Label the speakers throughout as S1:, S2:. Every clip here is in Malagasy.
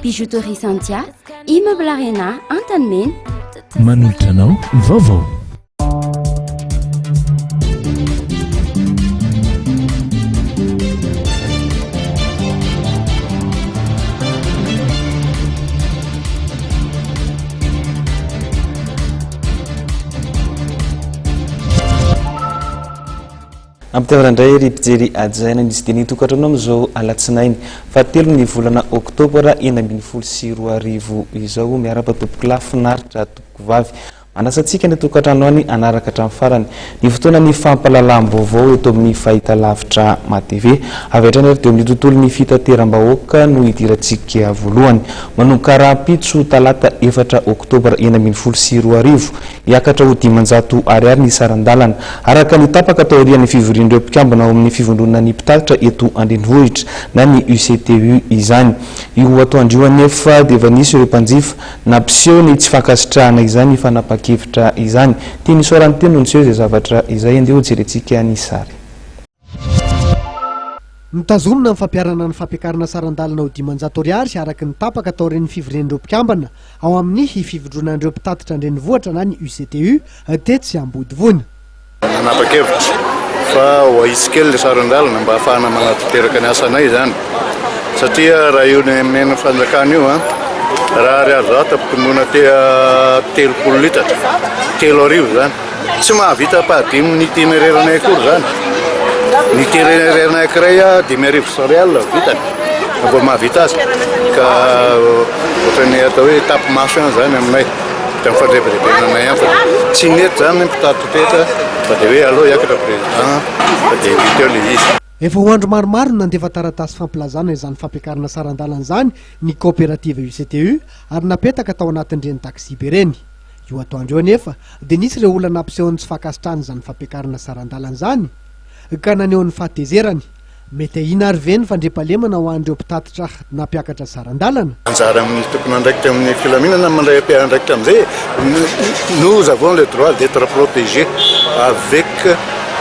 S1: Bijouterie Santia, immeuble Arena, Antanmen.
S2: Manolotra anao vaovao.
S3: Ampitiavarandray ry mpijery ajaina nisy dia nitokatrano amin'izao alatsinainy fahatelo ny volana oktobra 2024 izao miara-patompoka lafinaritra tompoko vavy manasantsika ny tokatrano any anaraka hatramin'ny farany ny fotoana ny fampalalam-baovao eto amin'ny fahita lavitra matv avy hatrany ary teo amin'ny tontolo ny fitateram-bahoaka no hidirantsika voalohany manomboka rahampitso talata 4 oktobra 2024 hiakatra ho 500 ariary ny sarandalana araka ny tapaka tao aorian'ny fivorian'ireo mpikambana ao amin'ny fivondronana ny mpitatitra eto andrenivohitra na ny UCTU izany io atoandrio anefa dia efa nisy ireo mpanjifa nampiseho ny tsy fankasitrahana izany fanapa-kevitra izany tia ny soarany teny no niseho izay zavatra izay andeha ho jerentsika ny sary.
S4: Mitazomina ny fampiarana ny fampiakarana sarandalana ho 500 ariary araka ny tapaka tao ren'ny fivorian'ireo mpikambana ao amin'ny fivondronan'ireo mpitatitra andrenivohitra na ny UCTU tetsy Ambodivony.
S5: Nanapa-kevitra fa ho ahisy kely ilay sarandalana mba ahafahana manatanteraka ny asanay zany satria raha io ny amin'ny fanjakana io raha ariary zao tapitomboana telopolo litatra telo arivo zany tsy mahavita pahadim ny itinéraire-nay akory zany ny itinéraire-nay ankiray 5,000 ariary vitany mba mahavita azy ka ohatrany atao hoe tapimaso any zany aminay amin'ny fandrebirebenanay any fa tsy nety zany ny mpitatitra tetra fa dia hoe aloha hiakatra président fa dia vita eo le izy.
S4: Efa ho andro maromaro no nandefa taratasy fampilazana izany fampiakarana sarandalana izany ny coopérative UCTU ary napetaka tao anatin'ireny taxi be reny. Io atoandro eo anefa dia nisy ireo olona nampisehony tsy fankasitrahana izany fampiakarana sarandalana izany ka naneho ny fahatezerany mety ahina ary ve ny fandriampahalemana ho an'ireo mpitatitra nampiakatra sarandalana.
S5: Anjara amin'ny tokony andraikitra amin'ny filaminana mandray andraikitra amin'izay nous avons le droit d'être protégés avec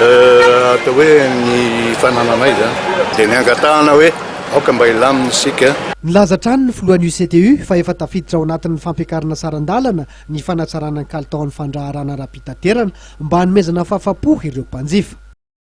S5: atao hoe ny fanananay zany dia ny angatahana hoe aoka mba ilamina isika.
S4: Nilaza trano ny filohan'ny UCTU fa efa tafiditra ao anatin'ny fampiakarana sarandalana ny fanatsarana ny kalitaon'ny fandraharana ara-pitaterana mba hanomezana fahafapo ireo mpanjifa.